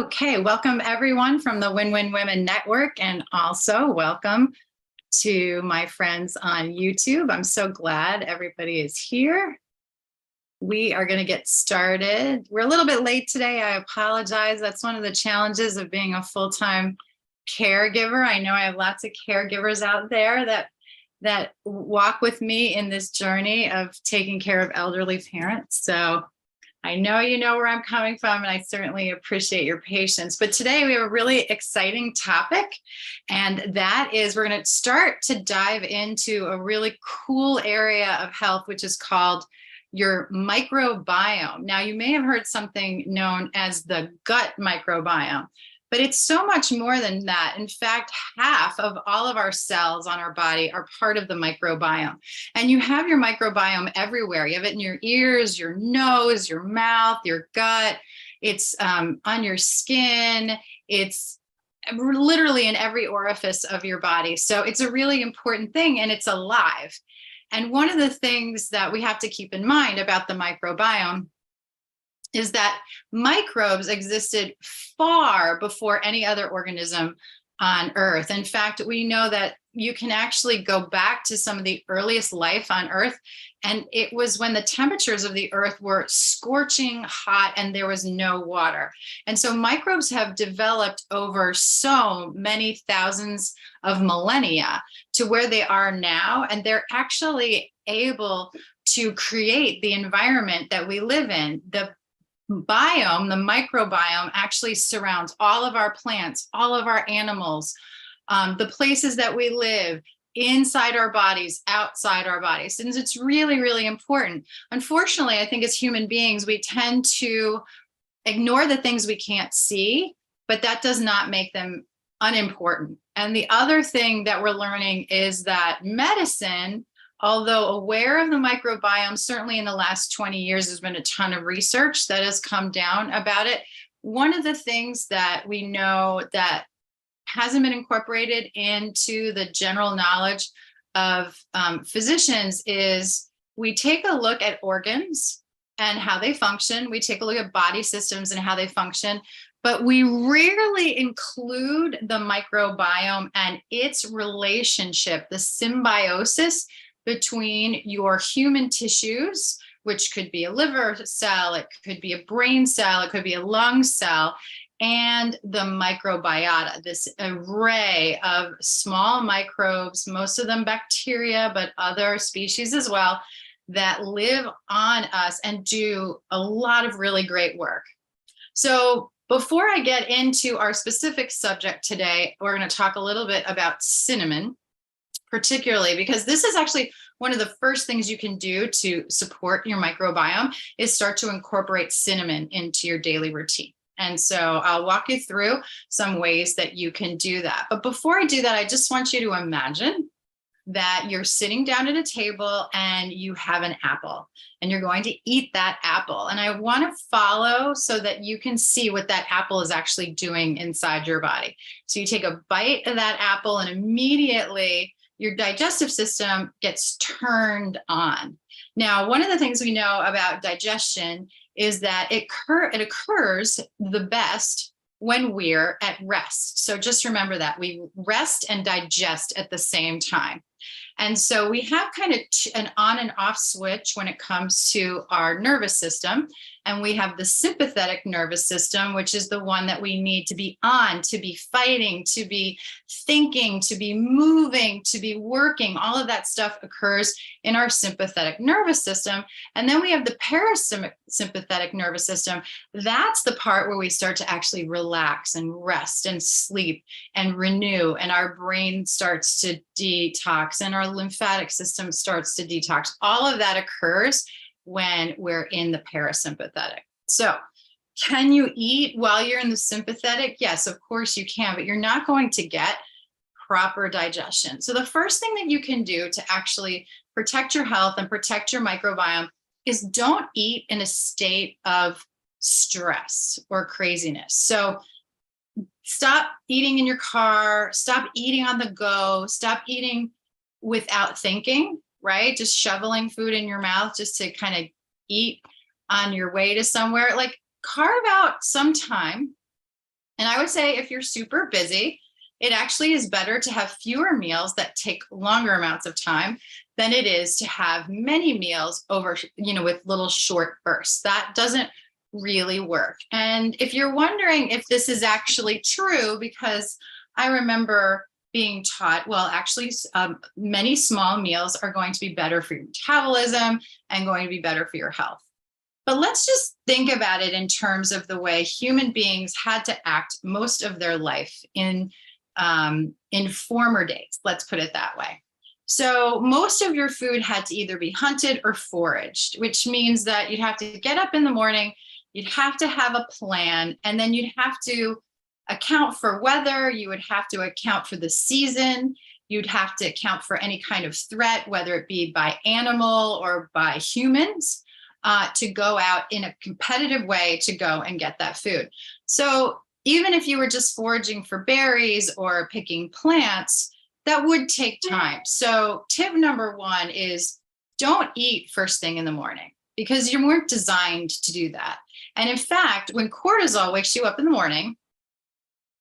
Okay, welcome everyone from the Win-Win Women Network, and also welcome to my friends on YouTube. I'm so glad everybody is here. We are going to get started. We're a little bit late today. I apologize. That's one of the challenges of being a full-time caregiver. I know I have lots of caregivers out there that walk with me in this journey of taking care of elderly parents. So I know you know where I'm coming from, and I certainly appreciate your patience. But today we have a really exciting topic, and that is we're going to start to dive into a really cool area of health, which is called your microbiome. Now, you may have heard something known as the gut microbiome, but it's so much more than that. In fact, half of all of our cells on our body are part of the microbiome. And you have your microbiome everywhere. You have it in your ears, your nose, your mouth, your gut. It's on your skin. It's literally in every orifice of your body. So it's a really important thing, and it's alive. And one of the things that we have to keep in mind about the microbiome is that microbes existed far before any other organism on Earth. In fact, we know that you can actually go back to some of the earliest life on Earth, and it was when the temperatures of the Earth were scorching hot and there was no water. And so microbes have developed over so many thousands of millennia to where they are now, and they're actually able to create the environment that we live in. The biome, the microbiome, actually surrounds all of our plants, all of our animals, the places that we live, inside our bodies, outside our bodies. And it's really, really important. Unfortunately, I think as human beings, we tend to ignore the things we can't see, but that does not make them unimportant. And the other thing that we're learning is that medicine, although aware of the microbiome, certainly in the last 20 years, there's been a ton of research that has come down about it. One of the things that we know that hasn't been incorporated into the general knowledge of physicians is we take a look at organs and how they function. We take a look at body systems and how they function, but we rarely include the microbiome and its relationship, the symbiosis between your human tissues, which could be a liver cell, it could be a brain cell, it could be a lung cell, and the microbiota, this array of small microbes, most of them bacteria, but other species as well, that live on us and do a lot of really great work. So before I get into our specific subject today, we're going to talk a little bit about cinnamon, particularly because this is actually one of the first things you can do to support your microbiome is start to incorporate cinnamon into your daily routine. And so I'll walk you through some ways that you can do that. But before I do that, I just want you to imagine that you're sitting down at a table and you have an apple and you're going to eat that apple. And I want to follow so that you can see what that apple is actually doing inside your body. So you take a bite of that apple and immediately your digestive system gets turned on. Now, one of the things we know about digestion is that it occurs the best when we're at rest. So just remember that we rest and digest at the same time. And so we have kind of an on and off switch when it comes to our nervous system. And we have the sympathetic nervous system, which is the one that we need to be on, to be fighting, to be thinking, to be moving, to be working. All of that stuff occurs in our sympathetic nervous system. And then we have the parasympathetic nervous system. That's the part where we start to actually relax and rest and sleep and renew. And our brain starts to detox and our lymphatic system starts to detox. All of that occurs when we're in the parasympathetic. So can you eat while you're in the sympathetic? Yes, of course you can, but you're not going to get proper digestion. So the first thing that you can do to actually protect your health and protect your microbiome is don't eat in a state of stress or craziness. So stop eating in your car, stop eating on the go, stop eating without thinking, right? Just shoveling food in your mouth just to kind of eat on your way to somewhere. Like carve out some time And I would say if you're super busy, it actually is better to have fewer meals that take longer amounts of time than it is to have many meals over, with little short bursts. That doesn't really work. And if you're wondering if this is actually true, because I remember being taught, well, actually, many small meals are going to be better for your metabolism and going to be better for your health. But let's just think about it in terms of the way human beings had to act most of their life in former days. Let's put it that way. So most of your food had to either be hunted or foraged, which means that you'd have to get up in the morning, you'd have to have a plan, and then you'd have to account for weather, you would have to account for the season, you'd have to account for any kind of threat, whether it be by animal or by humans, to go out in a competitive way to go and get that food. So even if you were just foraging for berries or picking plants, that would take time. So tip number one is don't eat first thing in the morning, because you weren't designed to do that. And in fact, when cortisol wakes you up in the morning,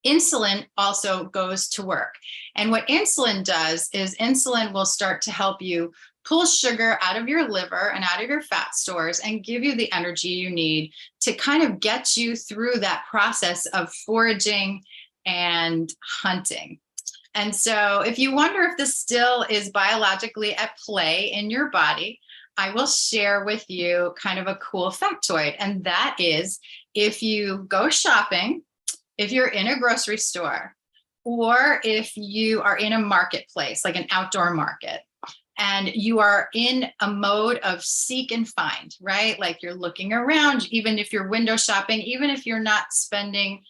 insulin also goes to work. And what insulin does is insulin will start to help you pull sugar out of your liver and out of your fat stores and give you the energy you need to kind of get you through that process of foraging and hunting. And so if you wonder if this still is biologically at play in your body, I will share with you kind of a cool factoid. And that is, if you go shopping, if you're in a grocery store, or if you are in a marketplace, like an outdoor market, and you are in a mode of seek and find, right? Like you're looking around, even if you're window shopping, even if you're not spending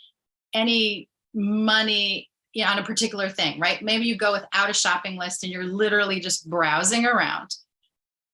any money on a particular thing, right? Maybe you go without a shopping list and you're literally just browsing around.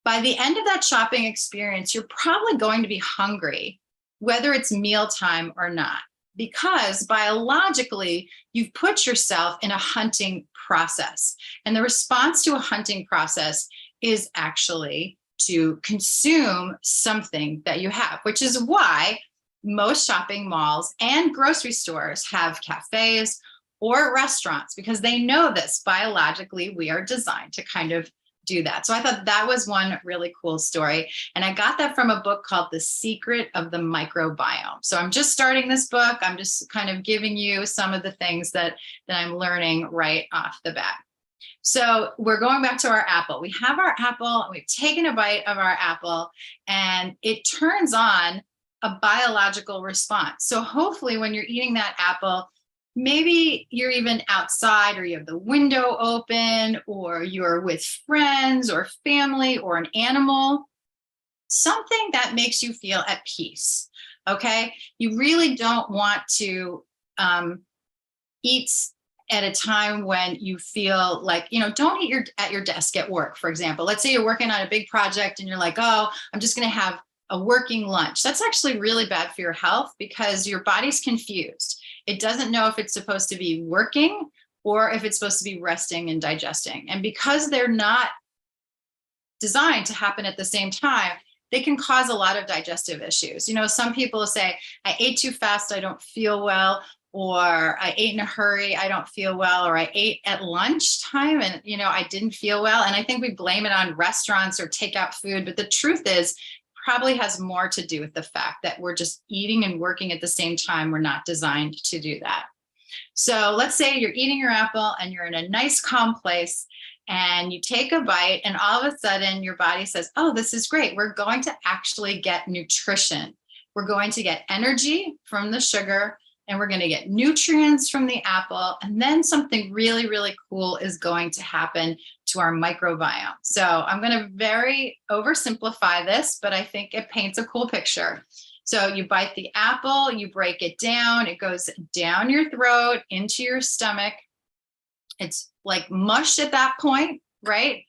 By the end of that shopping experience, you're probably going to be hungry, whether it's mealtime or not, because biologically, you've put yourself in a hunting process. And the response to a hunting process is actually to consume something that you have, which is why most shopping malls and grocery stores have cafes or restaurants, because they know this biologically, we are designed to kind of do that. So I thought that was one really cool story. And I got that from a book called The Secret of the Microbiome. So I'm just starting this book. I'm just kind of giving you some of the things that I'm learning right off the bat. So we're going back to our apple. We have our apple, we've taken a bite of our apple, and it turns on a biological response. So hopefully when you're eating that apple, maybe you're even outside, or you have the window open, or you're with friends or family or an animal, something that makes you feel at peace. Okay. You really don't want to eat at a time when you feel like, don't eat at your desk at work, for example. Let's say you're working on a big project and you're like, oh, I'm just going to have a working lunch. That's actually really bad for your health, because your body's confused. It doesn't know if it's supposed to be working or if it's supposed to be resting and digesting. And because they're not designed to happen at the same time, they can cause a lot of digestive issues. Some people say, I ate too fast, I don't feel well, or I ate in a hurry, I don't feel well, or I ate at lunchtime and, I didn't feel well. And I think we blame it on restaurants or takeout food. But the truth is, probably has more to do with the fact that we're just eating and working at the same time. We're not designed to do that. So let's say you're eating your apple and you're in a nice, calm place, and you take a bite, and all of a sudden your body says, oh, this is great. We're going to actually get nutrition. We're going to get energy from the sugar, and we're going to get nutrients from the apple. And then something really, really cool is going to happen to our microbiome. So I'm going to very oversimplify this, but I think it paints a cool picture. So you bite the apple, you break it down, it goes down your throat into your stomach. It's like mush at that point, right?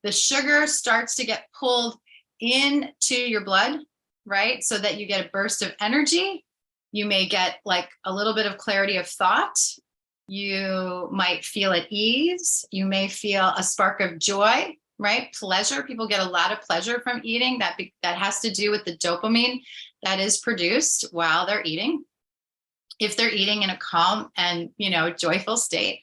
The sugar starts to get pulled into your blood, right? So that you get a burst of energy. You may get like a little bit of clarity of thought. You might feel at ease. You may feel a spark of joy, right? Pleasure. People get a lot of pleasure from eating. That has to do with the dopamine that is produced while they're eating. if they're eating in a calm and, joyful state.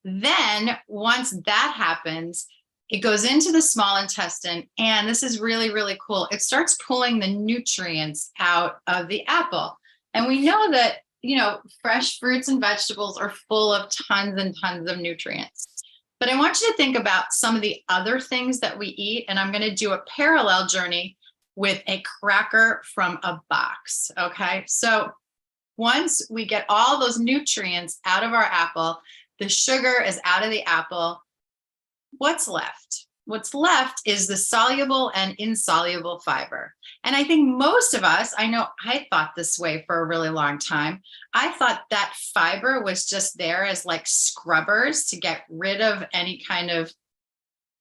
Then once that happens, it goes into the small intestine. And this is really, really cool. It starts pulling the nutrients out of the apple. And we know that, fresh fruits and vegetables are full of tons and tons of nutrients. But I want you to think about some of the other things that we eat. And I'm going to do a parallel journey with a cracker from a box. Okay. So once we get all those nutrients out of our apple, the sugar is out of the apple, what's left? What's left is the soluble and insoluble fiber. And I think most of us, I know I thought this way for a really long time. I thought that fiber was just there as like scrubbers to get rid of any kind of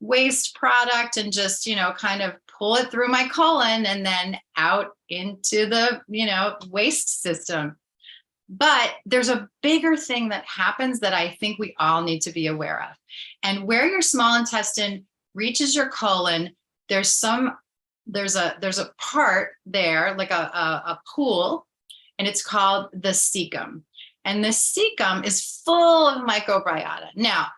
waste product and just, kind of pull it through my colon and then out into the, waste system. But there's a bigger thing that happens that I think we all need to be aware of. And where your small intestine reaches your colon, there's a part there, like a pool, and it's called the cecum. And the cecum is full of microbiota. Now,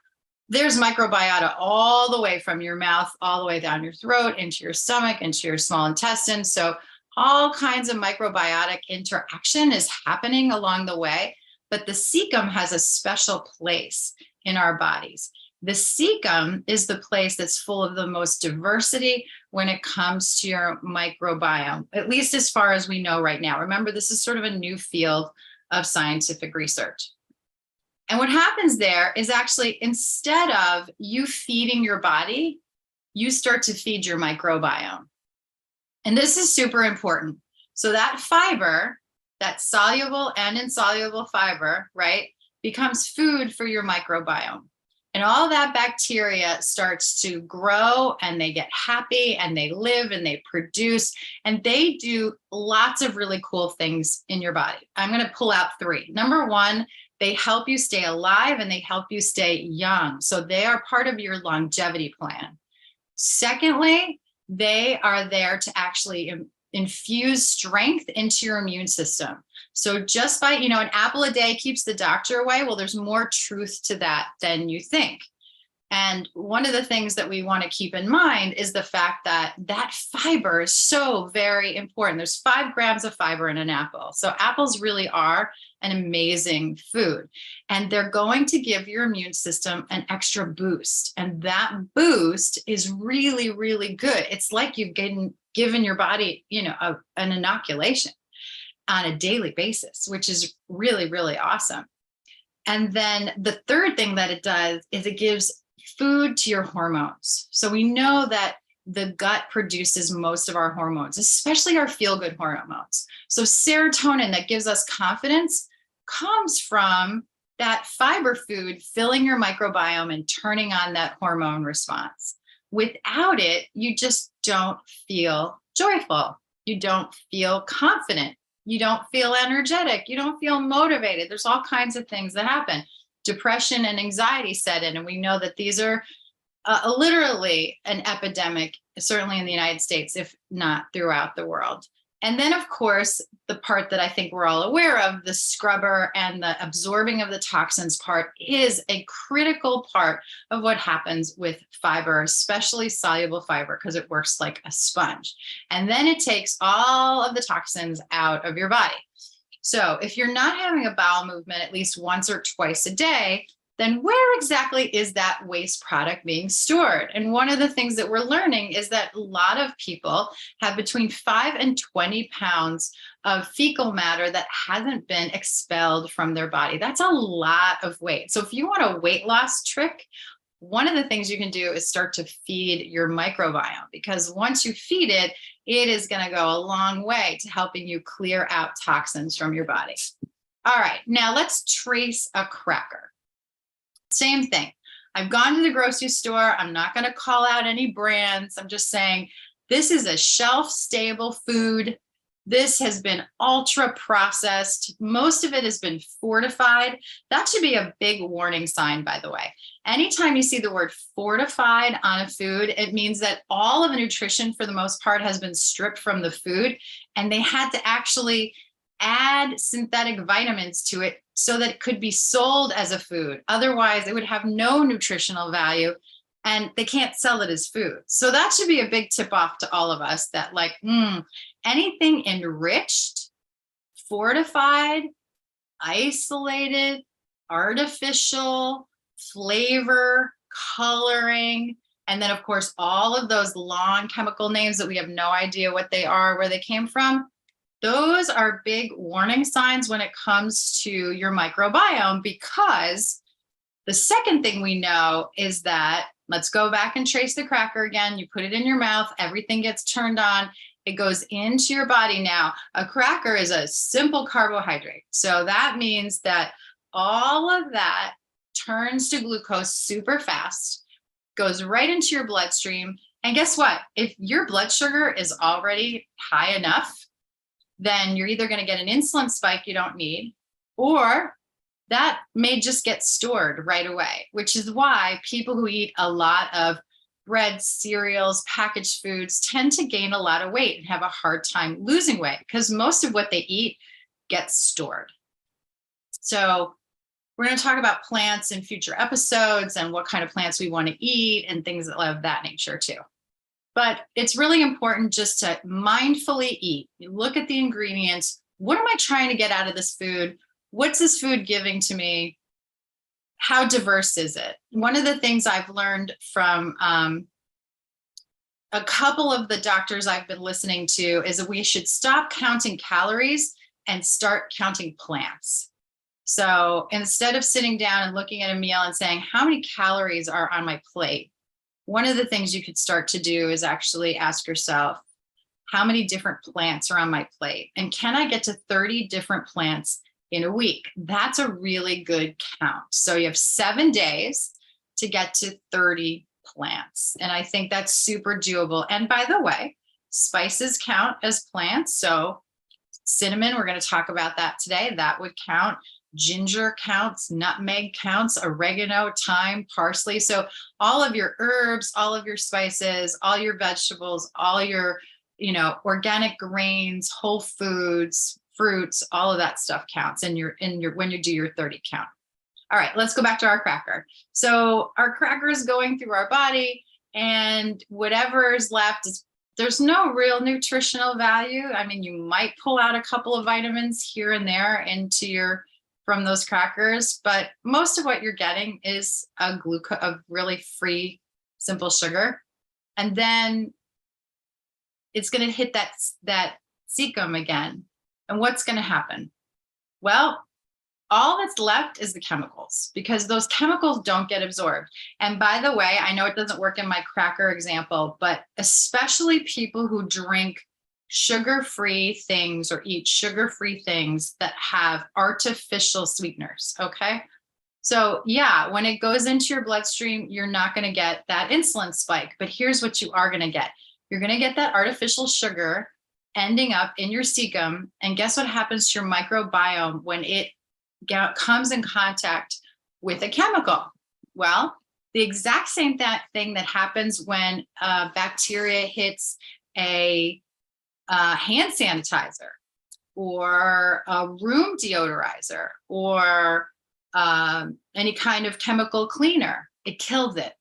there's microbiota all the way from your mouth, all the way down your throat, into your stomach, into your small intestine. So all kinds of microbiotic interaction is happening along the way, but the cecum has a special place in our bodies. The cecum is the place that's full of the most diversity when it comes to your microbiome, at least as far as we know right now. Remember, this is sort of a new field of scientific research. And what happens there is actually, instead of you feeding your body, you start to feed your microbiome. And this is super important. So that fiber, that soluble and insoluble fiber, right, becomes food for your microbiome. And all that bacteria starts to grow and they get happy and they live and they produce and they do lots of really cool things in your body. I'm going to pull out 3. Number 1, they help you stay alive and they help you stay young. So they are part of your longevity plan. Secondly, they are there to actually infuse strength into your immune system. So just by, an apple a day keeps the doctor away. Well, there's more truth to that than you think. And one of the things that we want to keep in mind is the fact that that fiber is so very important. There's 5 grams of fiber in an apple. So apples really are an amazing food. And they're going to give your immune system an extra boost. And that boost is really, really good. It's like you've given your body, an inoculation on a daily basis, which is really, really awesome. And then the third thing that it does is it gives food to your hormones. So we know that the gut produces most of our hormones, especially our feel-good hormones. So serotonin, that gives us confidence, comes from that fiber food filling your microbiome and turning on that hormone response. Without it, you just don't feel joyful. You don't feel confident. You don't feel energetic. You don't feel motivated. There's all kinds of things that happen. Depression and anxiety set in. And we know that these are literally an epidemic, certainly in the United States, if not throughout the world. And then, of course, the part that I think we're all aware of, the scrubber and the absorbing of the toxins part, is a critical part of what happens with fiber, especially soluble fiber, because it works like a sponge. And then it takes all of the toxins out of your body. So if you're not having a bowel movement at least once or twice a day, then where exactly is that waste product being stored? And one of the things that we're learning is that a lot of people have between 5 and 20 pounds of fecal matter that hasn't been expelled from their body. That's a lot of weight. So if you want a weight loss trick, one of the things you can do is start to feed your microbiome, because once you feed it, it is going to go a long way to helping you clear out toxins from your body. All right, now let's trace a cracker. Same thing. I've gone to the grocery store. I'm not going to call out any brands. I'm just saying this is a shelf-stable food. This has been ultra processed. Most of it has been fortified. That should be a big warning sign, by the way. Anytime you see the word fortified on a food, it means that all of the nutrition, for the most part, has been stripped from the food, and they had to actually add synthetic vitamins to it so that it could be sold as a food. Otherwise, it would have no nutritional value and they can't sell it as food. So that should be a big tip off to all of us that like, anything enriched, fortified, isolated, artificial, flavor, coloring, and then of course, all of those long chemical names that we have no idea what they are, where they came from. Those are big warning signs when it comes to your microbiome, because the second thing we know is that, let's go back and trace the cracker again. You put it in your mouth, everything gets turned on, it goes into your body. Now, a cracker is a simple carbohydrate. So that means that all of that turns to glucose super fast, goes right into your bloodstream. And guess what? If your blood sugar is already high enough, then you're either going to get an insulin spike you don't need, or that may just get stored right away, which is why people who eat a lot of bread, cereals, packaged foods tend to gain a lot of weight and have a hard time losing weight, because most of what they eat gets stored. So we're going to talk about plants in future episodes and what kind of plants we want to eat and things of that nature too. But it's really important just to mindfully eat. You look at the ingredients. What am I trying to get out of this food? What's this food giving to me? How diverse is it? One of the things I've learned from a couple of the doctors I've been listening to is that we should stop counting calories and start counting plants. So instead of sitting down and looking at a meal and saying, how many calories are on my plate? One of the things you could start to do is actually ask yourself, how many different plants are on my plate? And can I get to 30 different plants in a week? That's a really good count. So you have 7 days to get to 30 plants. And I think that's super doable. And by the way, spices count as plants. So cinnamon, we're going to talk about that today. That would count. Ginger counts, nutmeg counts, oregano, thyme, parsley. So all of your herbs, all of your spices, all your vegetables, all your, organic grains, whole foods, fruits, all of that stuff counts when you do your 30 count. All right, let's go back to our cracker. So our cracker is going through our body, and whatever is left there's no real nutritional value. I mean, you might pull out a couple of vitamins here and there from those crackers, but most of what you're getting is a really free, simple sugar. And then it's going to hit that cecum again. And what's going to happen? Well, all that's left is the chemicals, because those chemicals don't get absorbed. And by the way, I know it doesn't work in my cracker example, but especially people who drink sugar-free things or eat sugar-free things that have artificial sweeteners, okay? So yeah, when it goes into your bloodstream, you're not going to get that insulin spike, but here's what you are going to get. You're going to get that artificial sugar ending up in your cecum, and guess what happens to your microbiome when it comes in contact with a chemical? Well, the exact same thing that happens when bacteria hits a hand sanitizer or a room deodorizer or any kind of chemical cleaner. It kills it.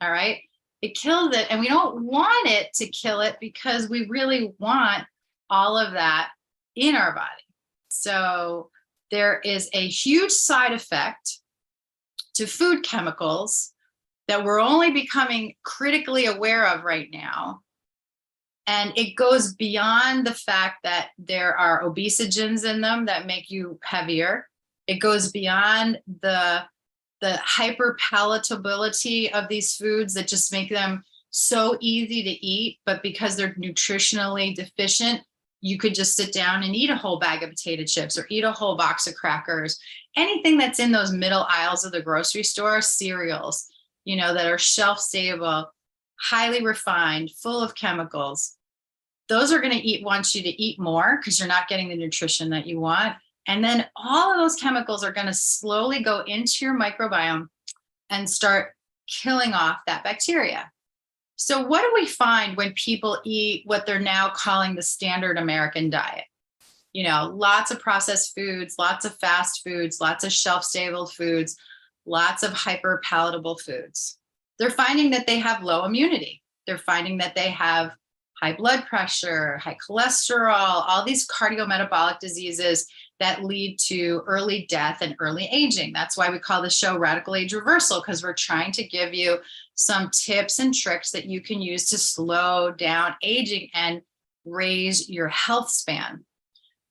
All right. It kills it. And we don't want it to kill it because we really want all of that in our body. So there is a huge side effect to food chemicals that we're only becoming critically aware of right now. And it goes beyond the fact that there are obesogens in them that make you heavier. It goes beyond the hyperpalatability of these foods that just make them so easy to eat, but because they're nutritionally deficient, you could just sit down and eat a whole bag of potato chips or eat a whole box of crackers. Anything that's in those middle aisles of the grocery store, cereals, that are shelf stable, highly refined, full of chemicals. Those are going to want you to eat more because you're not getting the nutrition that you want. And then all of those chemicals are going to slowly go into your microbiome and start killing off that bacteria. So what do we find when people eat what they're now calling the standard American diet? lots of processed foods, lots of fast foods, lots of shelf-stable foods, lots of hyper palatable foods. They're finding that they have low immunity. They're finding that they have high blood pressure, high cholesterol, all these cardiometabolic diseases that lead to early death and early aging. That's why we call the show Radical Age Reversal, because we're trying to give you some tips and tricks that you can use to slow down aging and raise your health span.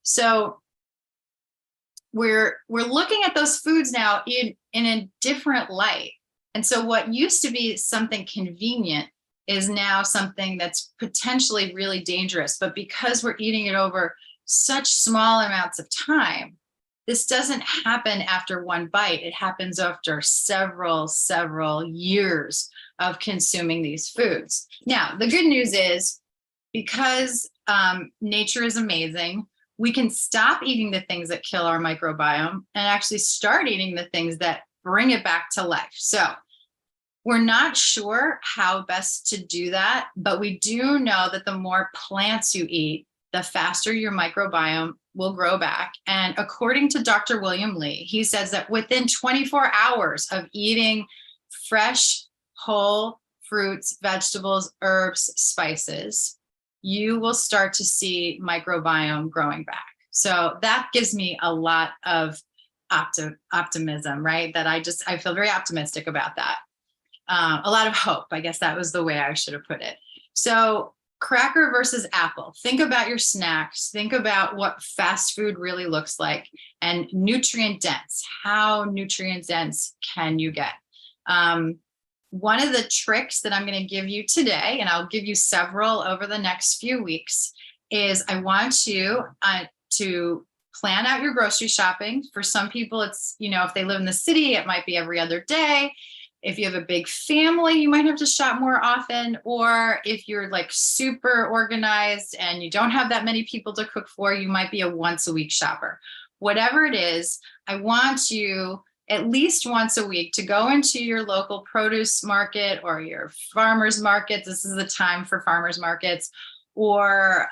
So we're looking at those foods now in a different light. And so what used to be something convenient is now something that's potentially really dangerous. But because we're eating it over such small amounts of time, this doesn't happen after one bite. It happens after several years of consuming these foods. Now, the good news is, because nature is amazing, we can stop eating the things that kill our microbiome and actually start eating the things that bring it back to life. So we're not sure how best to do that, but we do know that the more plants you eat, the faster your microbiome will grow back. And according to Dr. William Lee, he says that within 24 hours of eating fresh, whole fruits, vegetables, herbs, spices, you will start to see microbiome growing back. So that gives me a lot of optimism, right? That I feel very optimistic about that. A lot of hope, I guess that was the way I should have put it. So cracker versus apple. Think about your snacks. Think about what fast food really looks like, and nutrient dense. How nutrient dense can you get? One of the tricks that I'm going to give you today, and I'll give you several over the next few weeks, is I want you to plan out your grocery shopping. For some people, it's, if they live in the city, it might be every other day. If you have a big family, you might have to shop more often. Or if you're like super organized and you don't have that many people to cook for, you might be a once a week shopper. Whatever it is, I want you at least once a week to go into your local produce market or your farmers market. This is the time for farmers markets, or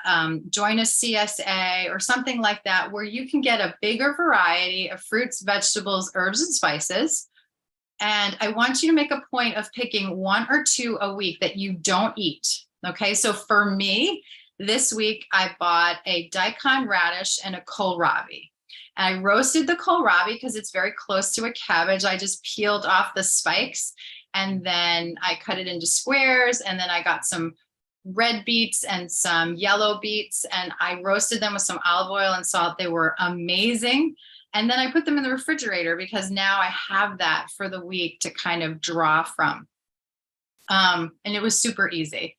join a CSA or something like that, where you can get a bigger variety of fruits, vegetables, herbs, and spices. And I want you to make a point of picking one or two a week that you don't eat. Okay, so for me, this week I bought a daikon radish and a kohlrabi. And I roasted the kohlrabi because it's very close to a cabbage. I just peeled off the spikes and then I cut it into squares. And then I got some red beets and some yellow beets, and I roasted them with some olive oil and salt. They were amazing. And then I put them in the refrigerator because now I have that for the week to kind of draw from. And it was super easy.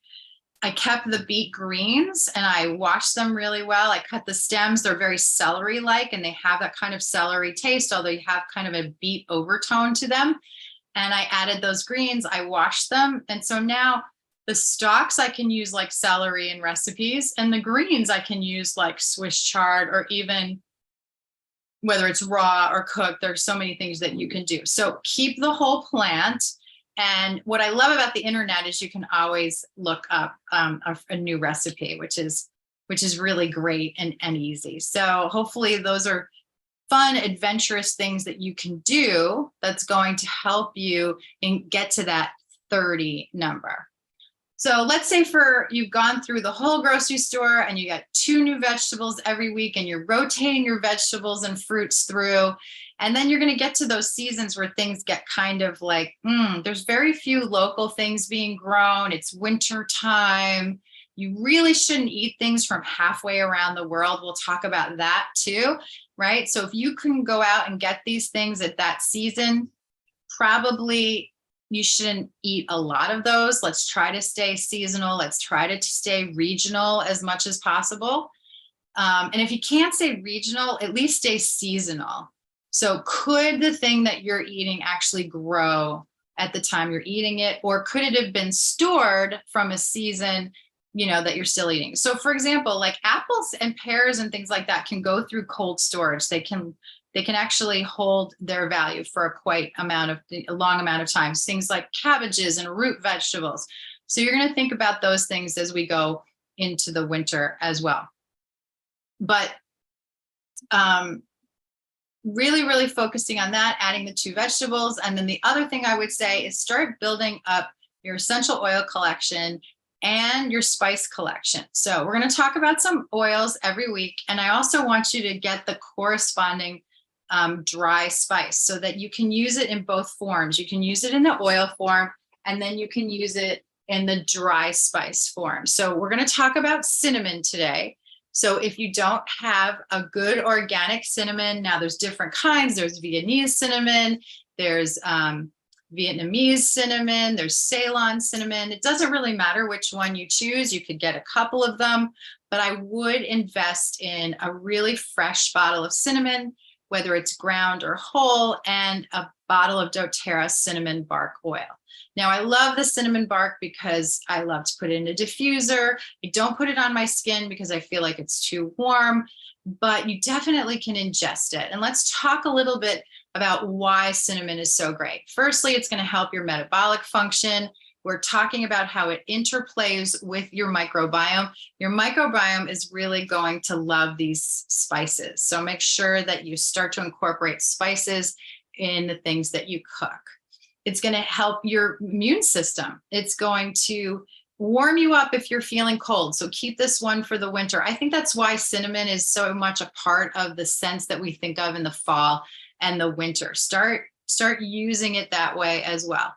I kept the beet greens and I washed them really well. I cut the stems. They're very celery-like and they have that kind of celery taste, although you have kind of a beet overtone to them. And I added those greens. I washed them. And so now the stalks I can use like celery in recipes, and the greens I can use like Swiss chard, or even whether it's raw or cooked. There's so many things that you can do. So keep the whole plant. And what I love about the internet is you can always look up a new recipe, which is really great and easy. So hopefully those are fun, adventurous things that you can do that's going to help you get to that 30 number. So let's say you've gone through the whole grocery store and you got 2 new vegetables every week, and you're rotating your vegetables and fruits through. And then you're going to get to those seasons where things get kind of like, there's very few local things being grown. It's winter time. You really shouldn't eat things from halfway around the world. We'll talk about that too, right? So if you can go out and get these things at that season, probably you shouldn't eat a lot of those. Let's try to stay seasonal. Let's try to stay regional as much as possible. And if you can't stay regional, at least stay seasonal. So could the thing that you're eating actually grow at the time you're eating it? Or could it have been stored from a season, that you're still eating? So for example, like apples and pears and things like that can go through cold storage. They can actually hold their value for a long amount of time. Things like cabbages and root vegetables. So you're going to think about those things as we go into the winter as well. But Really, really focusing on that, adding the 2 vegetables. And then the other thing I would say is start building up your essential oil collection and your spice collection. So we're going to talk about some oils every week. And I also want you to get the corresponding dry spice so that you can use it in both forms. You can use it in the oil form, and then you can use it in the dry spice form. So we're going to talk about cinnamon today. So if you don't have a good organic cinnamon, now there's different kinds. There's Viennese cinnamon, there's Vietnamese cinnamon, there's Ceylon cinnamon. It doesn't really matter which one you choose. You could get a couple of them, but I would invest in a really fresh bottle of cinnamon, whether it's ground or whole, and a bottle of doTERRA cinnamon bark oil. Now, I love the cinnamon bark because I love to put it in a diffuser. I don't put it on my skin because I feel like it's too warm, but you definitely can ingest it. And let's talk a little bit about why cinnamon is so great. Firstly, it's going to help your metabolic function. We're talking about how it interplays with your microbiome. Your microbiome is really going to love these spices. So make sure that you start to incorporate spices in the things that you cook. It's going to help your immune system. It's going to warm you up if you're feeling cold. So keep this one for the winter. I think that's why cinnamon is so much a part of the scents that we think of in the fall and the winter. Start using it that way as well.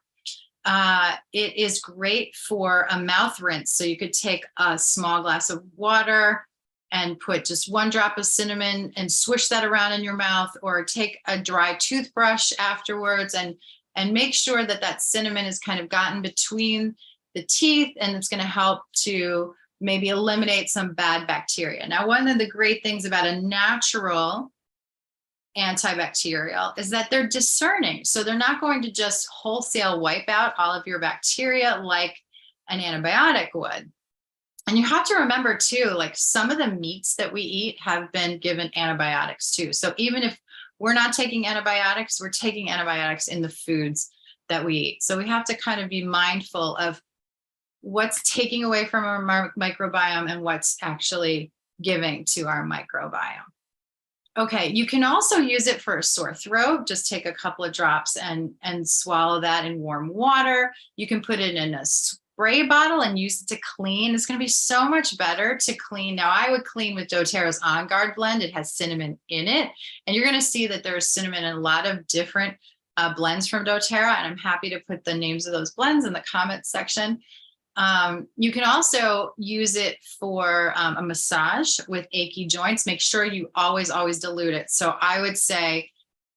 It is great for a mouth rinse. So you could take a small glass of water and put just 1 drop of cinnamon and swish that around in your mouth, or take a dry toothbrush afterwards and make sure that that cinnamon is kind of gotten between the teeth, and it's going to help to maybe eliminate some bad bacteria. Now, one of the great things about a natural antibacterial is that they're discerning. So they're not going to just wholesale wipe out all of your bacteria like an antibiotic would. And you have to remember too, like some of the meats that we eat have been given antibiotics too. So even if we're not taking antibiotics, we're taking antibiotics in the foods that we eat. So we have to kind of be mindful of what's taking away from our microbiome and what's actually giving to our microbiome. Okay, you can also use it for a sore throat. Just take a couple of drops and swallow that in warm water. You can put it in a spray bottle and use it to clean. It's going to be so much better to clean. Now, I would clean with doTERRA's On Guard blend. It has cinnamon in it. And you're going to see that there's cinnamon in a lot of different blends from doTERRA. And I'm happy to put the names of those blends in the comments section. You can also use it for a massage with achy joints. Make sure you always dilute it. So I would say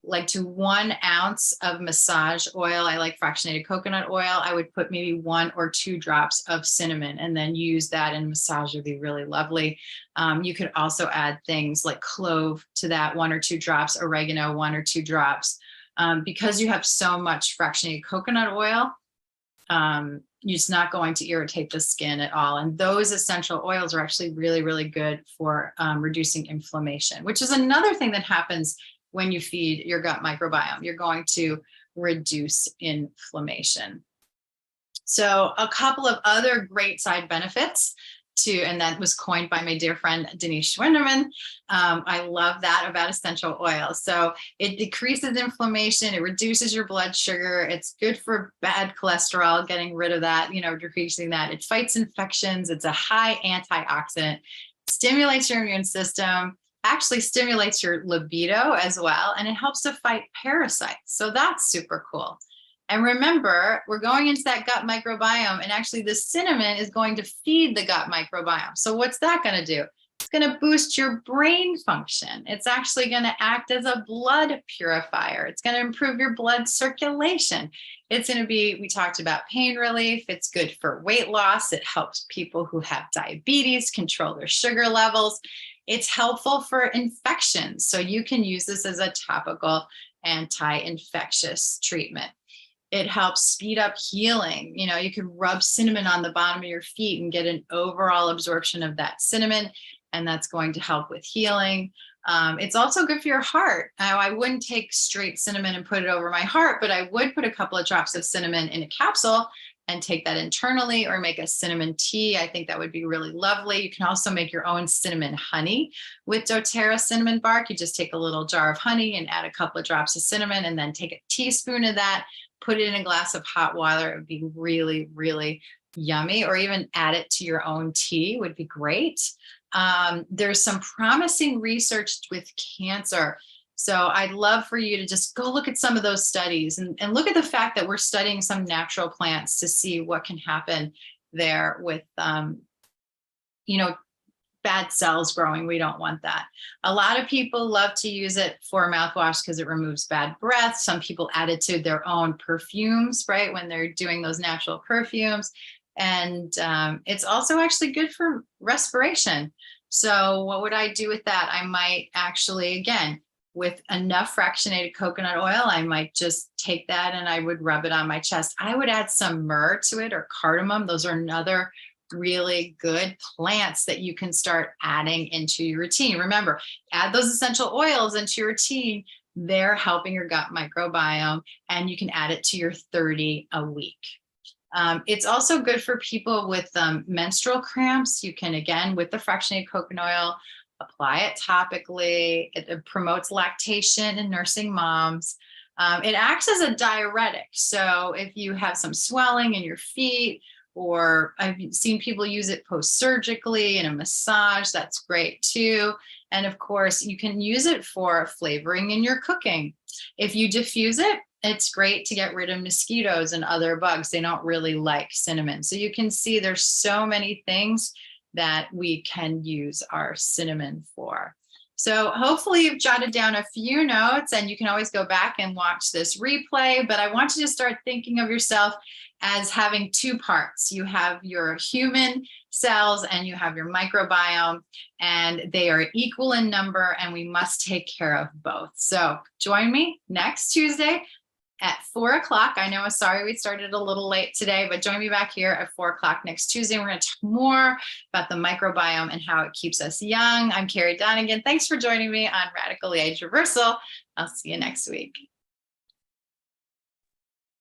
like to 1 ounce of massage oil. I like fractionated coconut oil. I would put maybe 1 or 2 drops of cinnamon and then use that, and massage would be really lovely. You could also add things like clove to that, 1 or 2 drops, oregano, 1 or 2 drops. Because you have so much fractionated coconut oil, it's not going to irritate the skin at all. And those essential oils are actually really, really good for reducing inflammation, which is another thing that happens when you feed your gut microbiome. You're going to reduce inflammation. So a couple of other great side benefits and that was coined by my dear friend, Denise Schwinderman. I love that about essential oils. So it decreases inflammation, it reduces your blood sugar, it's good for bad cholesterol, getting rid of that, decreasing that. It fights infections, it's a high antioxidant, stimulates your immune system, actually stimulates your libido as well, and it helps to fight parasites. So that's super cool. And remember, we're going into that gut microbiome, and actually the cinnamon is going to feed the gut microbiome. So what's that going to do? It's going to boost your brain function. It's actually going to act as a blood purifier. It's going to improve your blood circulation. It's going to be, we talked about pain relief. It's good for weight loss. It helps people who have diabetes control their sugar levels. It's helpful for infections. So you can use this as a topical anti-infectious treatment. It helps speed up healing. You can rub cinnamon on the bottom of your feet and get an overall absorption of that cinnamon, and that's going to help with healing. It's also good for your heart. Now, I wouldn't take straight cinnamon and put it over my heart, but I would put a couple of drops of cinnamon in a capsule and take that internally, or make a cinnamon tea. I think that would be really lovely. You can also make your own cinnamon honey with doTERRA cinnamon bark. You just take a little jar of honey and add a couple of drops of cinnamon, and then take a teaspoon of that, put it in a glass of hot water. It would be really, really yummy. Or even add it to your own tea would be great. There's some promising research with cancer. So I'd love for you to just go look at some of those studies, and look at the fact that we're studying some natural plants to see what can happen there with, bad cells growing. We don't want that. A lot of people love to use it for mouthwash because it removes bad breath. Some people add it to their own perfumes, right, when they're doing those natural perfumes. And it's also actually good for respiration. So what would I do with that? I might actually, again, with enough fractionated coconut oil, I might just take that and I would rub it on my chest. I would add some myrrh to it, or cardamom. Those are another really good plants that you can start adding into your routine. Remember, add those essential oils into your routine. They're helping your gut microbiome, and you can add it to your 30 a week. It's also good for people with menstrual cramps. You can, again, with the fractionated coconut oil, apply it topically. It promotes lactation in nursing moms. It acts as a diuretic. So if you have some swelling in your feet, or I've seen people use it post-surgically in a massage, that's great too. And of course, you can use it for flavoring in your cooking. If you diffuse it, it's great to get rid of mosquitoes and other bugs. They don't really like cinnamon. So you can see there's so many things that we can use our cinnamon for. So hopefully you've jotted down a few notes, and you can always go back and watch this replay. But I want you to start thinking of yourself as having two parts. You have your human cells and you have your microbiome, and they are equal in number, and we must take care of both. So join me next Tuesday at 4 o'clock. I know, sorry we started a little late today, but join me back here at 4 o'clock next Tuesday. We're going to talk more about the microbiome and how it keeps us young. I'm Carrie Donegan. Thanks for joining me on Radical Age Reversal. I'll see you next week.